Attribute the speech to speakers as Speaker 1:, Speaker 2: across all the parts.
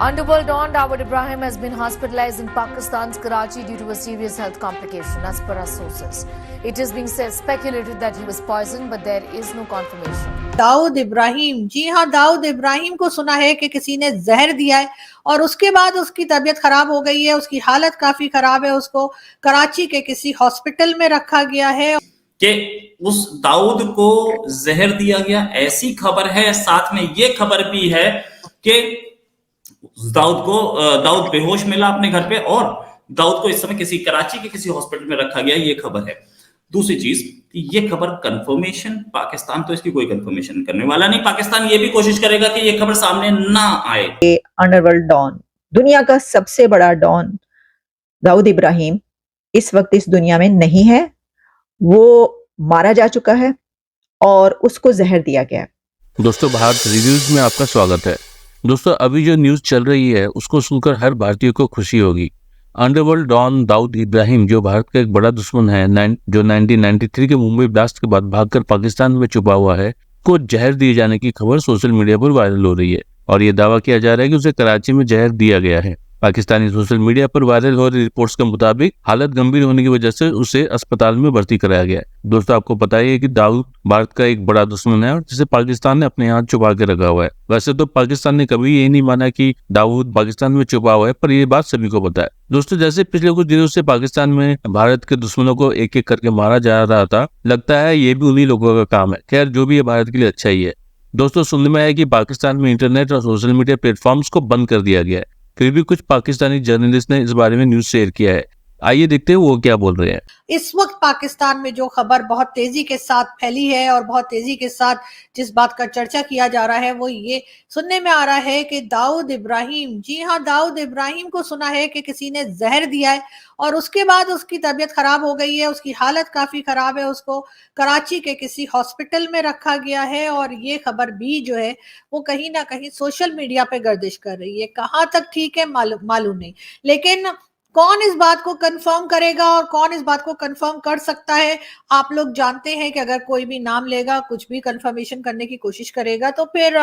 Speaker 1: Underworld Don Dawood Ibrahim has been hospitalized in Pakistan's Karachi due to a serious health complication, as per our sources. It is being speculated that he was poisoned, but there is no confirmation.
Speaker 2: Dawood Ibrahim, जी हाँ, दाऊद इब्राहिम को सुना है कि किसी ने जहर दिया है और उसके बाद उसकी तबीयत खराब हो गई है, उसकी हालत काफी खराब है, उसको कराची के किसी हॉस्पिटल में रखा गया है
Speaker 3: कि उस दाऊद को जहर दिया गया, ऐसी खबर है। साथ में ये खबर भी है कि दाऊद बेहोश मिला अपने घर पे और दाऊद को इस समय किसी कराची के किसी हॉस्पिटल में रखा गया, ये खबर है। दूसरी चीज कि ये खबर कंफर्मेशन, पाकिस्तान तो इसकी कोई कंफर्मेशन करने वाला नहीं। पाकिस्तान ये भी कोशिश करेगा कि ये खबर सामने ना आए।
Speaker 4: अंडरवर्ल्ड डॉन, दुनिया का सबसे बड़ा डॉन दाऊद इब्राहिम इस वक्त इस दुनिया में नहीं है। वो मारा जा चुका है और उसको जहर दिया गया।
Speaker 5: दोस्तों, भारत रिव्यूज में आपका स्वागत है। दोस्तों, अभी जो न्यूज चल रही है उसको सुनकर हर भारतीय को खुशी होगी। अंडरवर्ल्ड डॉन दाऊद इब्राहिम, जो भारत का एक बड़ा दुश्मन है, जो 1993 के मुंबई ब्लास्ट के बाद भागकर पाकिस्तान में छुपा हुआ है, को जहर दिए जाने की खबर सोशल मीडिया पर वायरल हो रही है और ये दावा किया जा रहा है कि उसे कराची में जहर दिया गया है। पाकिस्तानी सोशल मीडिया पर वायरल हो रही रिपोर्ट्स के मुताबिक हालत गंभीर होने की वजह से उसे अस्पताल में भर्ती कराया गया है। दोस्तों, आपको पता ही है कि दाऊद भारत का एक बड़ा दुश्मन है और जिसे पाकिस्तान ने अपने यहाँ छुपा के रखा हुआ है। वैसे तो पाकिस्तान ने कभी ये नहीं माना कि दाऊद पाकिस्तान में छुपा हुआ है, पर ये बात सभी को पता है। दोस्तों, जैसे पिछले कुछ दिनों से पाकिस्तान में भारत के दुश्मनों को एक एक करके मारा जा रहा था, लगता है ये भी उन्हीं लोगों का काम है। खैर, जो भी है भारत के लिए अच्छा ही है। दोस्तों, सुनने में आया कि पाकिस्तान में इंटरनेट और सोशल मीडिया प्लेटफॉर्म्स को बंद कर दिया गया है। फिर भी कुछ पाकिस्तानी जर्नलिस्ट ने इस बारे में न्यूज शेयर किया है। आइए देखते हैं वो क्या बोल रहे हैं।
Speaker 2: इस वक्त पाकिस्तान में जो खबर बहुत तेजी के साथ फैली है और बहुत तेजी के साथ जिस बात का चर्चा किया जा रहा है, वो ये सुनने में आ रहा है कि दाऊद इब्राहिम, जी हाँ, दाऊद इब्राहिम को सुना है कि किसी ने जहर दिया है और उसके बाद उसकी तबीयत खराब हो गई है, उसकी हालत काफी खराब है, उसको कराची के किसी हॉस्पिटल में रखा गया है और ये खबर भी जो है वो कहीं ना कहीं सोशल मीडिया पे गर्दिश कर रही है। कहाँ तक ठीक है मालूम नहीं, लेकिन कौन इस बात को कंफर्म करेगा और कौन इस बात को कंफर्म कर सकता है? आप लोग जानते हैं कि अगर कोई भी नाम लेगा, कुछ भी कंफर्मेशन करने की कोशिश करेगा तो फिर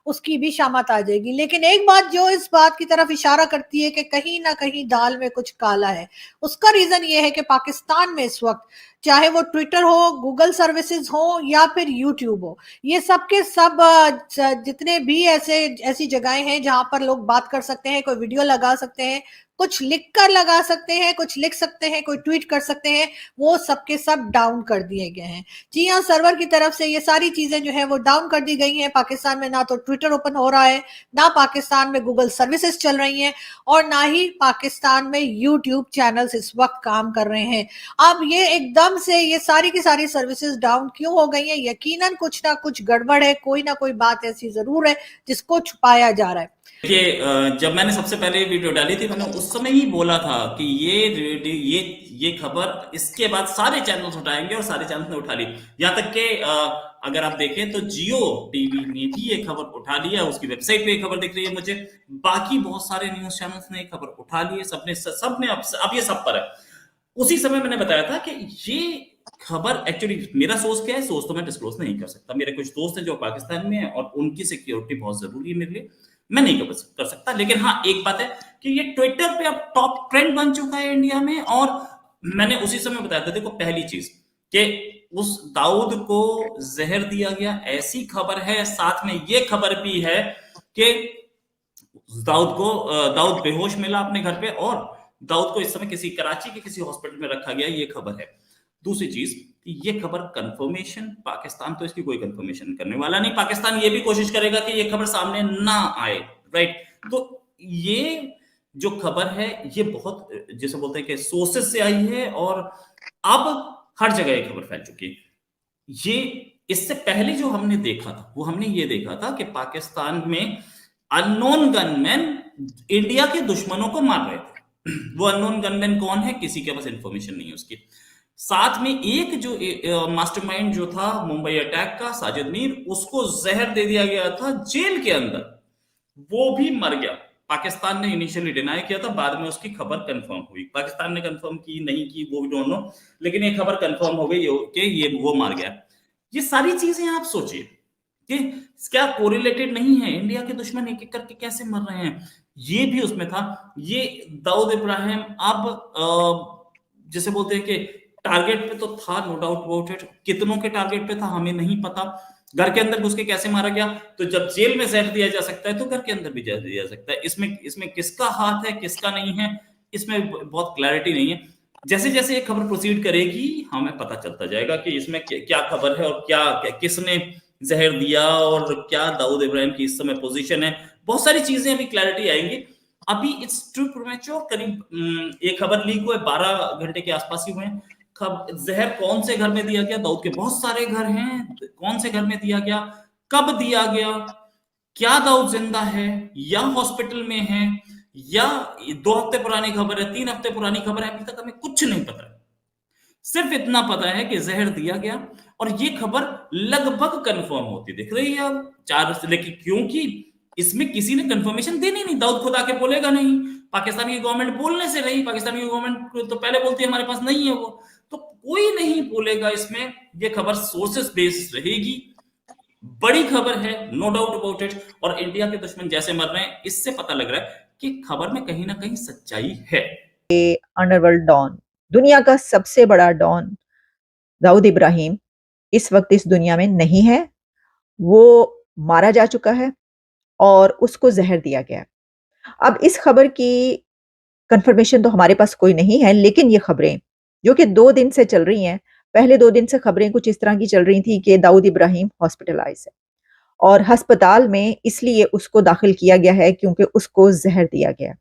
Speaker 2: उसकी भी शामत आ जाएगी। लेकिन एक बात जो इस बात की तरफ इशारा करती है कि कहीं ना कहीं दाल में कुछ काला है, उसका रीजन ये है कि पाकिस्तान में इस वक्त चाहे वो ट्विटर हो, गूगल सर्विसेज हो या फिर यूट्यूब हो, ये सब के सब जितने भी ऐसी जगहें हैं जहां पर लोग बात कर सकते हैं, कोई वीडियो लगा सकते हैं, कुछ लिख कर लगा सकते हैं, कुछ लिख सकते हैं, कोई ट्वीट कर सकते हैं, वो सब के सब डाउन कर दिए गए हैं। जी हाँ, सर्वर की तरफ से ये सारी चीजें जो है वो डाउन कर दी गई हैं। पाकिस्तान में ना तो ट्विटर ओपन हो रहा है, ना पाकिस्तान में गूगल सर्विसेज चल रही हैं और ना ही पाकिस्तान में यूट्यूब चैनल्स इस वक्त काम कर रहे हैं। अब ये एकदम से ये सारी की सारी सर्विसेज डाउन क्यों हो गई है? यकीनन कुछ ना कुछ गड़बड़ है, कोई ना कोई बात ऐसी जरूर है जिसको छुपाया जा रहा है।
Speaker 3: देखिए, जब मैंने सबसे पहले वीडियो डाली थी, मैंने उस समय ही बोला था कि ये खबर इसके बाद सारे चैनल्स उठाएंगे और सारे चैनल्स ने उठा ली। यहाँ तक कि अगर आप देखें तो जियो टीवी ने भी ये खबर उठा लिया, उसकी वेबसाइट पे ये खबर दिख रही है मुझे। बाकी बहुत सारे न्यूज चैनल्स ने ये खबर उठा ली है, सबने अब ये सब पर है। उसी समय मैंने बताया था कि ये खबर एक्चुअली, मेरा सोर्स क्या है, सोर्स तो मैं डिस्क्लोज नहीं कर सकता। मेरे कुछ दोस्त हैं जो पाकिस्तान में है और उनकी सिक्योरिटी बहुत जरूरी है मेरे लिए, मैं नहीं कर सकता। लेकिन हाँ, एक बात है कि ये ट्विटर पे अब टॉप ट्रेंड बन चुका है इंडिया में। और मैंने उसी समय बताया था, देखो, पहली चीज कि उस दाऊद को जहर दिया गया, ऐसी खबर है। साथ में ये खबर भी है कि दाऊद बेहोश मिला अपने घर पे और दाऊद को इस समय किसी कराची के किसी हॉस्पिटल में रखा गया, ये खबर है। दूसरी चीज कि ये खबर कंफर्मेशन, पाकिस्तान तो इसकी कोई कंफर्मेशन करने वाला नहीं। पाकिस्तान ये भी कोशिश करेगा कि ये खबर सामने ना आए, राइट? तो ये जो खबर है ये बहुत, जैसे बोलते हैं कि सोर्सेज से आई है और अब हर जगह ये खबर फैल चुकी है। ये इससे पहले जो हमने देखा था वो हमने ये देखा था कि पाकिस्तान में अननोन गनमैन इंडिया के दुश्मनों को मार रहे थे। वो अननोन गनमैन कौन है, किसी के पास इंफॉर्मेशन नहीं है उसकी। साथ में एक जो मास्टरमाइंड जो था मुंबई अटैक का, साजिद मीर, उसको जहर दे दिया गया था जेल के अंदर, वो भी मर गया। पाकिस्तान ने इनिशियली डिनाई किया था, बाद में उसकी खबर कंफर्म हुई। पाकिस्तान ने कंफर्म की नहीं की वो भी डोंट नो, लेकिन ये खबर कंफर्म हो गई कि ये वो मार गया। ये सारी चीजें आप सोचिए कि क्या कोरिलेटेड नहीं है? इंडिया के दुश्मन एक एक करके कैसे मर रहे हैं? ये भी उसमें था। ये दाऊद इब्राहिम अब जैसे बोलते हैं कि टारगेट पे तो था, नो डाउट अबाउट इट। कितनों के टारगेट पे था हमें नहीं पता। घर के अंदर घुस के कैसे मारा गया, तो जब जेल में जहर दिया जा सकता है तो घर के अंदर भी जहर दिया जा सकता है। इसमें किसका हाथ है किसका नहीं है, इसमें बहुत क्लैरिटी नहीं है। जैसे जैसे ये खबर प्रोसीड करेगी हमें पता चलता जाएगा कि इसमें क्या खबर है और किसने जहर दिया और क्या दाऊद इब्राहिम की इस समय पोजीशन है। बहुत सारी चीजें अभी क्लैरिटी आएंगी। अभी इट्स टू प्रीमेच्योर। करीब एक खबर लीक हुए 12 घंटे के आसपास ही हुए हैं। जहर कौन से घर में दिया गया, दाऊद के बहुत सारे घर हैं, कौन से घर में दिया गया, कब दिया गया, क्या दाऊद जिंदा है या हॉस्पिटल में है, या 2 हफ्ते पुरानी खबर है 3 हफ्ते पुरानी खबर है, अभी तक हमें कुछ नहीं पता है। सिर्फ इतना पता है कि जहर दिया गया और ये खबर लगभग कंफर्म होती दिख रही है अब 4 से। लेकिन क्योंकि इसमें किसी ने कंफर्मेशन देनी नहीं, दाऊद खुद आके बोलेगा नहीं, पाकिस्तान की गवर्नमेंट बोलने से रही। पाकिस्तान की गवर्नमेंट तो पहले बोलती है हमारे पास नहीं है वो, तो कोई नहीं बोलेगा इसमें। ये खबर सोर्सेस बेस्ड रहेगी, बड़ी खबर है, नो डाउट अबाउट इट। और इंडिया के दुश्मन जैसे मर रहे हैं इससे पता लग रहा है कि खबर में कहीं ना कहीं सच्चाई है।
Speaker 4: अंडरवर्ल्ड डॉन, दुनिया का सबसे बड़ा डॉन दाऊद इब्राहिम इस वक्त इस दुनिया में नहीं है। वो मारा जा चुका है और उसको जहर दिया गया। अब इस खबर की कंफर्मेशन तो हमारे पास कोई नहीं है, लेकिन ये खबरें जो कि 2 दिन से चल रही हैं, पहले 2 दिन से खबरें कुछ इस तरह की चल रही थी कि दाऊद इब्राहिम हॉस्पिटलाइज है और अस्पताल में इसलिए उसको दाखिल किया गया है क्योंकि उसको जहर दिया गया।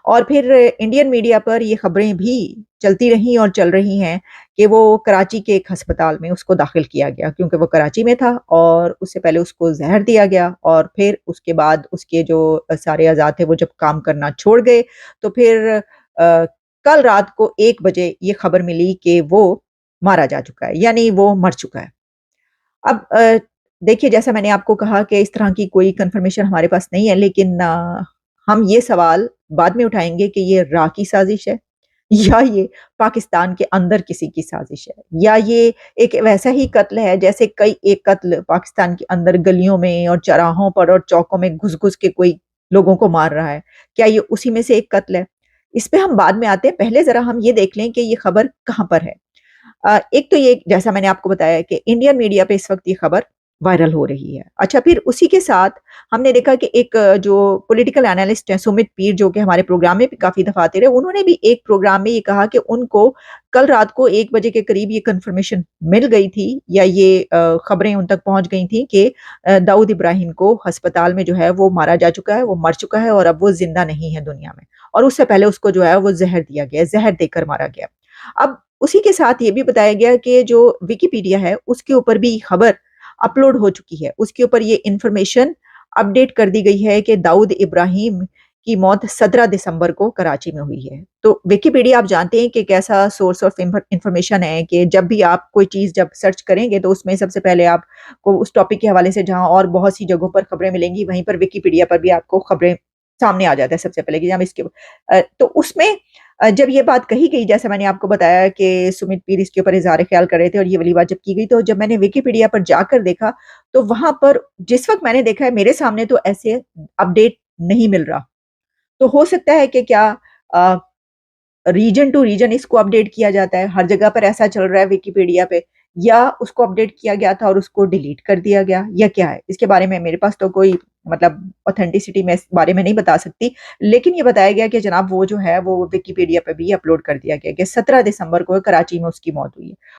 Speaker 4: और फिर इंडियन मीडिया पर ये खबरें भी चलती रही और चल रही हैं कि वो कराची के एक अस्पताल में उसको दाखिल किया गया क्योंकि वो कराची में था और उससे पहले उसको जहर दिया गया। और फिर उसके बाद उसके जो सारे अज़ा थे वो जब काम करना छोड़ गए तो फिर कल रात को 1 बजे ये खबर मिली कि वो मारा जा चुका है, यानी वो मर चुका है। अब देखिए, जैसा मैंने आपको कहा कि इस तरह की कोई कंफर्मेशन हमारे पास नहीं है, लेकिन हम ये सवाल बाद में उठाएंगे कि ये रा की साजिश है या ये पाकिस्तान के अंदर किसी की साजिश है, या ये एक वैसा ही कत्ल है जैसे कई एक कत्ल पाकिस्तान के अंदर गलियों में और चौराहों पर और चौकों में घुस-घुस के कोई लोगों को मार रहा है। क्या ये उसी में से एक कत्ल है? इस पे हम बाद में आते हैं। पहले ज़रा हम ये देख लें कि ये खबर कहाँ पर है। एक तो ये, जैसा मैंने आपको बताया कि इंडियन मीडिया पे इस वक्त ये खबर वायरल हो रही है। अच्छा, फिर उसी के साथ हमने देखा कि एक जो पॉलिटिकल एनालिस्ट हैं सुमित पीर, जो कि हमारे प्रोग्राम में भी काफ़ी दफ़ा आते रहे, उन्होंने भी एक प्रोग्राम में ये कहा कि उनको कल रात को 1 बजे के करीब ये कंफर्मेशन मिल गई थी या ये खबरें उन तक पहुँच गई थी कि दाऊद इब्राहिम को अस्पताल में जो है वो मारा जा चुका है, वो मर चुका है और अब वो ज़िंदा नहीं है दुनिया में। और उससे पहले उसको जो है वो ज़हर दिया गया, ज़हर देकर मारा गया। अब उसी के साथ ये भी बताया गया कि जो विकिपीडिया है उसके ऊपर भी खबर अपलोड हो चुकी है। उसके ऊपर ये इंफॉर्मेशन अपडेट कर दी गई है कि दाऊद इब्राहिम की मौत 17 दिसंबर को कराची में हुई है। तो विकिपीडिया आप जानते हैं कि कैसा सोर्स ऑफ इंफॉर्मेशन है कि जब भी आप कोई चीज़ जब सर्च करेंगे तो उसमें सबसे पहले आपको उस टॉपिक के हवाले से जहाँ और बहुत सी जगहों पर खबरें मिलेंगी, वहीं पर विकिपीडिया पर भी आपको खबरें सामने आ जाता है सबसे पहले कि हम इसके तो उसमें जब ये बात कही गई, जैसे मैंने आपको बताया कि सुमित पीर इसके ऊपर इज़हार ख्याल कर रहे थे और ये वाली बात जब की गई, तो जब मैंने विकिपीडिया पर जाकर देखा तो वहां पर जिस वक्त मैंने देखा है मेरे सामने तो ऐसे अपडेट नहीं मिल रहा। तो हो सकता है कि क्या रीजन टू रीजन इसको अपडेट किया जाता है, हर जगह पर ऐसा चल रहा है विकिपीडिया पे, या उसको अपडेट किया गया था और उसको डिलीट कर दिया गया, या क्या है इसके बारे में मेरे पास तो कोई मतलब ऑथेंटिसिटी में इस बारे में नहीं बता सकती। लेकिन ये बताया गया कि जनाब वो जो है वो विकिपीडिया पे भी अपलोड कर दिया गया कि 17 दिसंबर को कराची में उसकी मौत हुई है।